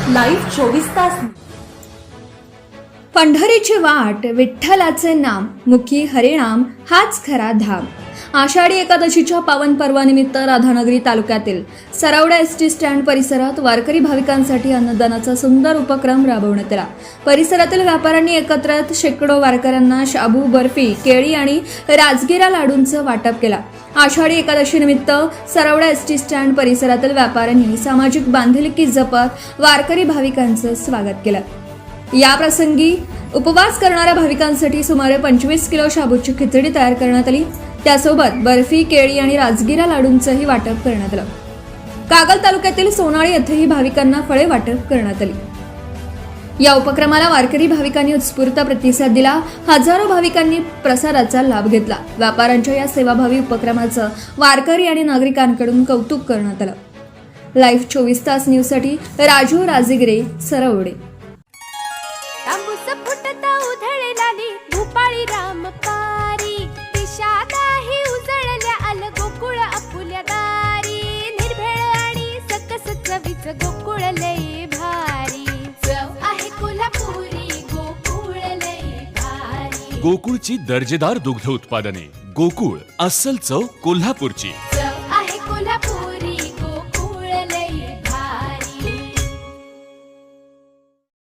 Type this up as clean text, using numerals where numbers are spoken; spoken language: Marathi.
लाईव्ह 24 तास. पंढरीची वाट विठ्ठलाचे नाम, मुखी हरिनाम हाच खरा धाम. आषाढी एकादशीच्या पावन पर्वानिमित्त राधानगरी तालुक्यातील सरवडा एसटी स्टँड परिसरात वारकरी भाविकांसाठी अन्नदानाचा सुंदर उपक्रम राबवण्यात आला. परिसरातील व्यापाऱ्यांनी एकत्र येत शेकडो वारकऱ्यांना शाबू, बर्फी, केळी आणि राजगिरा लाडूंचं वाटप केलं. आषाढी एकादशी निमित्त सरवडा एसटी स्टँड परिसरातील व्यापाऱ्यांनी सामाजिक बांधिलकी जपत वारकरी भाविकांचं स्वागत केलं. या प्रसंगी उपवास करणाऱ्या भाविकांसाठी सुमारे 25 किलो शाबूची खिचडी तयार करण्यात आली. त्यासोबत बर्फी, केळी आणि राजगिरा लाडूंचंही वाटप करण्यात आलं. कागल तालुक्यातील सोनाळी येथेही भाविकांना फळे वाटप करण्यात आली. या उपक्रमाला वारकरी भाविकांनी उत्स्फूर्त प्रतिसाद दिला. हजारो भाविकांनी प्रसादाचा लाभ घेतला. व्यापाऱ्यांच्या या सेवाभावी उपक्रमाचं वारकरी आणि नागरिकांकडून कौतुक करण्यात आलं. लाईव्ह 24 तास न्यूजसाठी राजू राजिगरे, सरवडे. तांबूस फुटता उधळलाली भूपाळी रामपारी, दिशादाही उजळल्या आल गोकुळ आपुल्या दारी. निर्भेळ आणि सकस चवीच गोकुळ लई भारी, चव आहे कोल्हापुरी गोकुळ लई भारी. गोकुळची दर्जेदार दुग्ध उत्पादने. गोकुळ, अस्सल चव कोल्हापूरची.